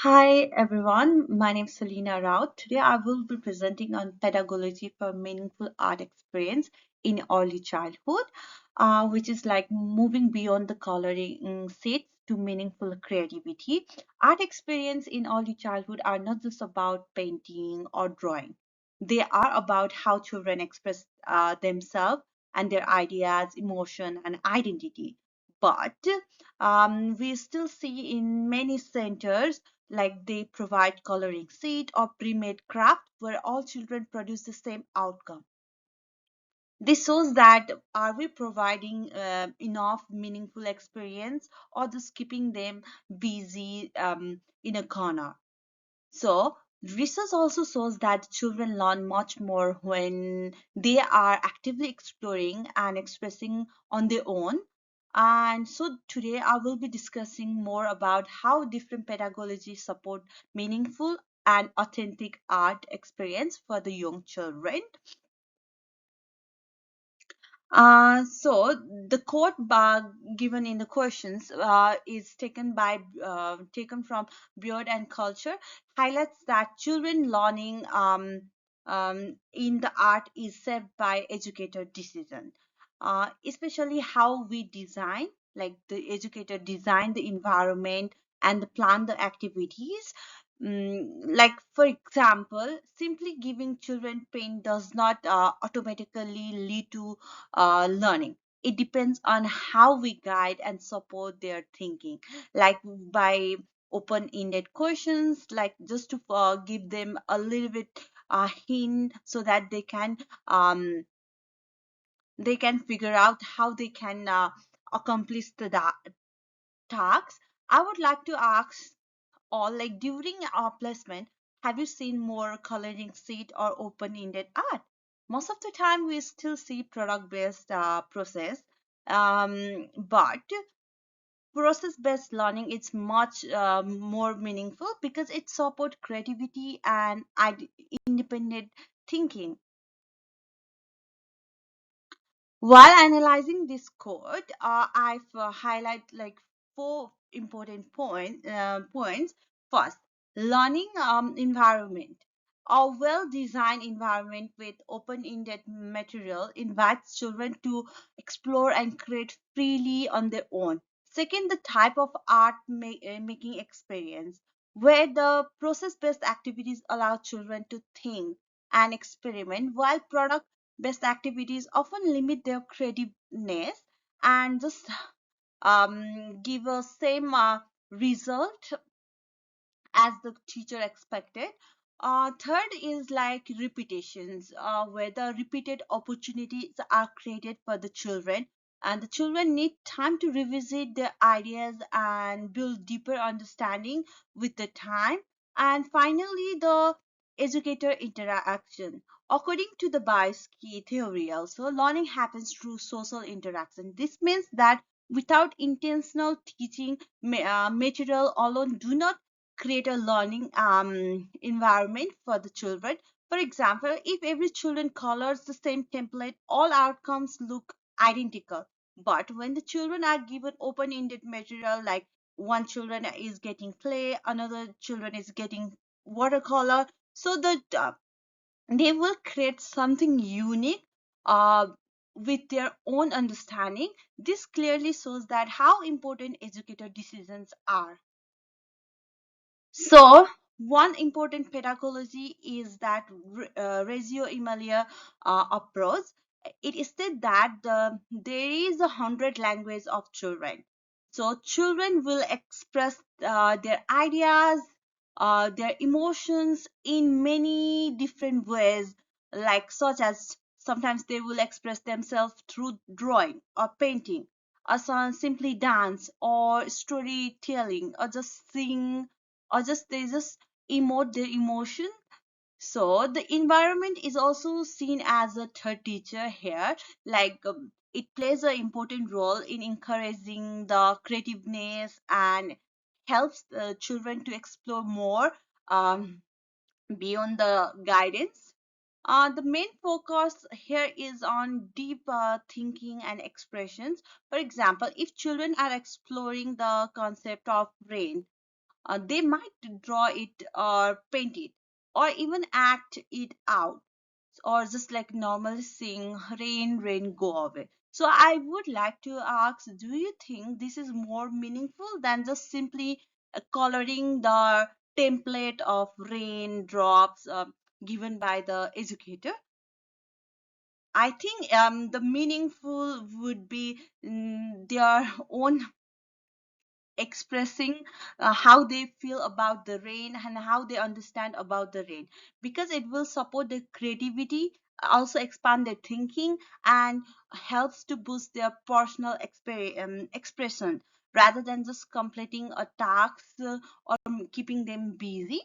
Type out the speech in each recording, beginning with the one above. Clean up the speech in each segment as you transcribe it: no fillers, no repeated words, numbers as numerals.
Hi everyone, my name is Selina Rao. Today I will be presenting on pedagogy for meaningful art experience in early childhood, which is like moving beyond the coloring sets to meaningful creativity. Art experience in early childhood are not just about painting or drawing. They are about how children express themselves and their ideas, emotion, and identity. But we still see in many centers like they provide coloring sheet or pre-made craft where all children produce the same outcome. This shows that are we providing enough meaningful experience or just keeping them busy in a corner. So research also shows that children learn much more when they are actively exploring and expressing on their own. And so today I will be discussing more about how different pedagogies support meaningful and authentic art experience for the young children. So the quote given in the questions is taken from Beard and Culture, highlights that children learning in the art is shaped by educator decision, especially how we design, like the educator design the environment and plan the activities. Like for example, simply giving children paint does not automatically lead to learning. It depends on how we guide and support their thinking, like by open-ended questions, like just to give them a little bit hint so that they can figure out how they can accomplish the tasks. I would like to ask all, like during our placement, have you seen more coloring sheet or open-ended art? Most of the time we still see product-based process, but process-based learning is much more meaningful because it supports creativity and independent thinking. While analyzing this code, I've highlight like four important points. First, learning environment. A well-designed environment with open-ended material invites children to explore and create freely on their own. Second, the type of art making experience, where the process-based activities allow children to think and experiment, while product best activities often limit their creativeness and just give a same result as the teacher expected. Third is like repetitions, where the repeated opportunities are created for the children, and the children need time to revisit their ideas and build deeper understanding with the time. And finally, the educator interaction. According to the Biosky theory, also learning happens through social interaction. This means that without intentional teaching, material alone do not create a learning environment for the children. For example, if every children colors the same template, all outcomes look identical. But when the children are given open-ended material, like one children is getting clay, another children is getting watercolor, so that they will create something unique uh, with their own understanding. This clearly shows that how important educator decisions are. So, one important pedagogy is that Reggio Emilia approach. It is said that there is 100 languages of children. So, children will express their ideas, their emotions in many different ways, like such as sometimes they will express themselves through drawing or painting, or some simply dance or storytelling, or just sing, or just they just emote their emotion. So the environment is also seen as a third teacher here, like it plays an important role in encouraging the creativeness and helps the children to explore more beyond the guidance. The main focus here is on deep thinking and expressions. For example, if children are exploring the concept of rain, They might draw it or paint it or even act it out, or just like normal sing rain rain go away. So I would like to ask, do you think this is more meaningful than just simply coloring the template of rain drops given by the educator? I think the meaningful would be their own expressing how they feel about the rain and how they understand about the rain, because it will support their creativity, also expand their thinking, and helps to boost their personal expression rather than just completing a task or keeping them busy.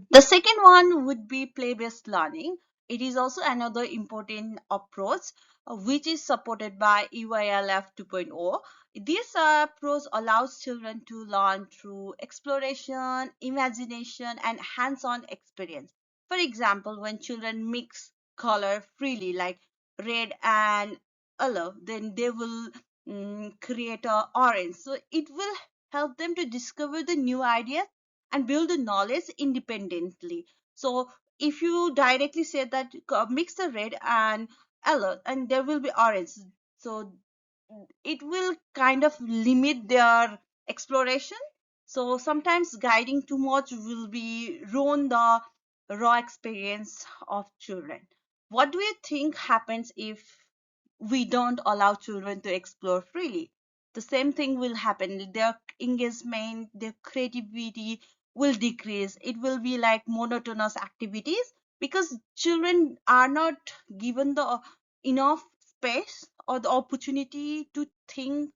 The second one would be play-based learning. It is also another important approach which is supported by EYLF 2.0. This approach allows children to learn through exploration, imagination, and hands-on experience. For example, when children mix color freely, like red and yellow, then they will create a orange. So it will help them to discover the new ideas and build the knowledge independently. So if you directly say that mix the red and yellow and there will be orange, so it will kind of limit their exploration. So sometimes guiding too much will be ruin the raw experience of children. What do you think happens if we don't allow children to explore freely? The same thing will happen. Their engagement, their creativity will decrease. It will be like monotonous activities because children are not given the enough space or the opportunity to think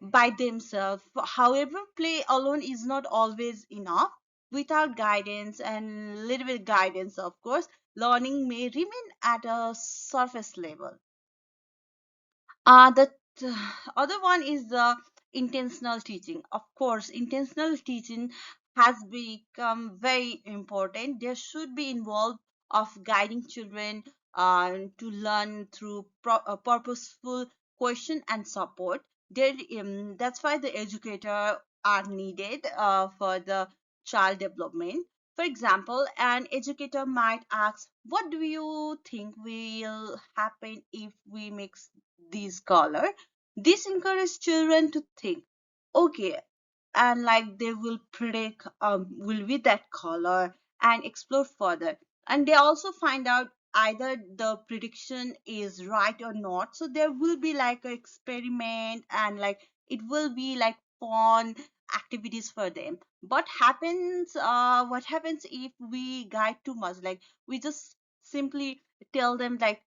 by themselves. However, play alone is not always enough. Without guidance and little bit guidance, of course, learning may remain at a surface level. The other one is the intentional teaching. Of course, intentional teaching has become very important. There should be involved of guiding children to learn through purposeful question and support. There, that's why the educator are needed for the child development. For example, an educator might ask, "What do you think will happen if we mix these color?" This encourages children to think, okay, and like they will predict will be that color and explore further. And they also find out either the prediction is right or not. So there will be like an experiment and like it will be like fun activities for them. But happens what happens if we guide too much, like we just simply tell them like,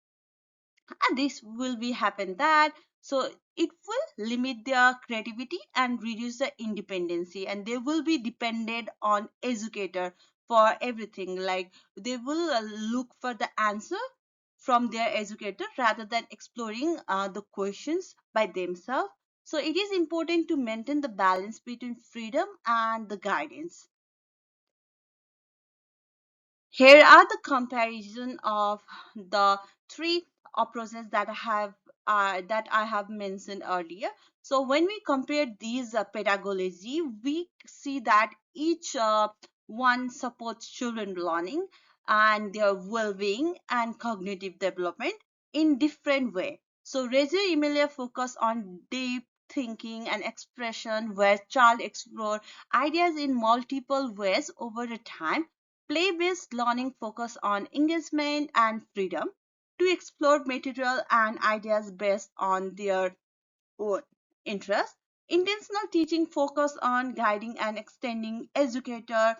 and this will be happen that, so it will limit their creativity and reduce the independency, and they will be dependent on educator for everything. Like they will look for the answer from their educator rather than exploring the questions by themselves. So it is important to maintain the balance between freedom and the guidance. Here are the comparison of the three approaches that I have mentioned earlier. So when we compare these pedagogy, we see that each one supports children learning and their well-being and cognitive development in different way. So Reggio Emilia focus on deep thinking and expression, where child explore ideas in multiple ways over a time. Play-based learning focus on engagement and freedom to explore material and ideas based on their own interests. Intentional teaching focus on guiding and extending educator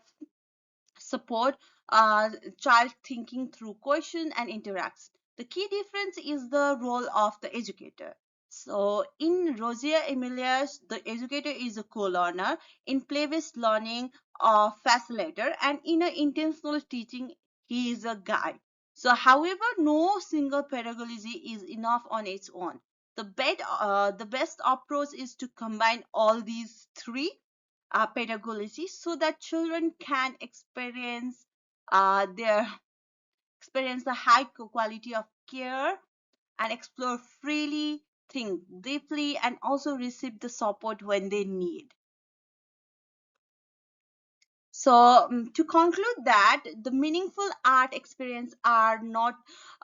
support child thinking through question and interacts. The key difference is the role of the educator. So in Rosia Emilia's, the educator is a co-learner. In play-based learning, a facilitator, and in an intentional teaching, he is a guide. So, however, no single pedagogy is enough on its own. The best approach is to combine all these three pedagogy so that children can their experience the high quality of care and explore freely think deeply, and also receive the support when they need. So, to conclude that the meaningful art experience are not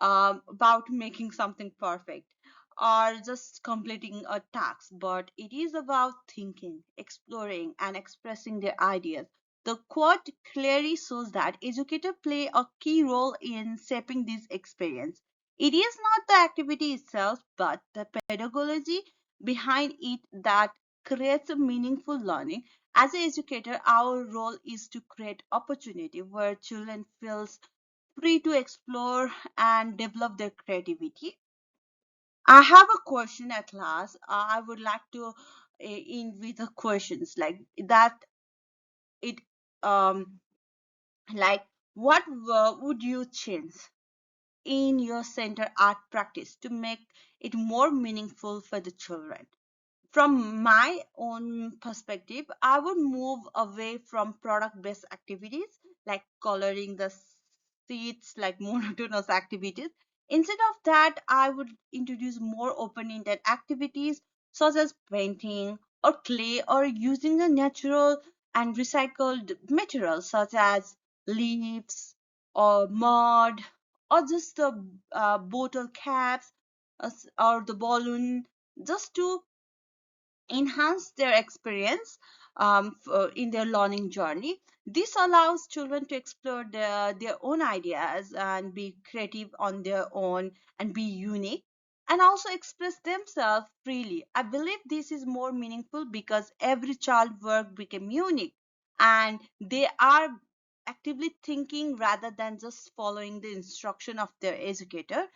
about making something perfect or just completing a task, but it is about thinking, exploring, and expressing their ideas. The quote clearly shows that educators play a key role in shaping this experience. It is not the activity itself, but the pedagogy behind it that creates a meaningful learning. As an educator, our role is to create opportunity where children feels free to explore and develop their creativity. I have a question at last. I would like to end with the questions like that. It um like what would you change in your center art practice to make it more meaningful for the children? From my own perspective, I would move away from product based activities like coloring the seats, like monotonous activities. Instead of that, I would introduce more open ended activities such as painting or clay or using the natural and recycled materials such as leaves or mud or just the bottle caps or the balloon, just to enhance their experience in their learning journey. This allows children to explore their own ideas and be creative on their own and be unique and also express themselves freely. I believe this is more meaningful because every child work became unique and they are actively thinking rather than just following the instruction of their educator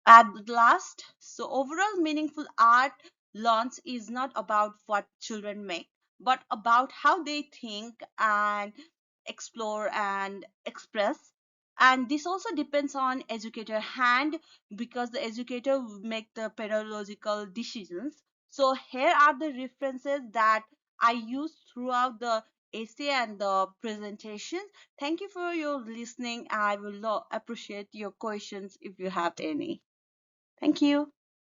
at last. So, overall, meaningful art launch is not about what children make, but about how they think and explore and express. And this also depends on educator hand because the educator will make the pedagogical decisions. So here are the references that I use throughout the essay and the presentation. Thank you for your listening. I will appreciate your questions if you have any. Thank you.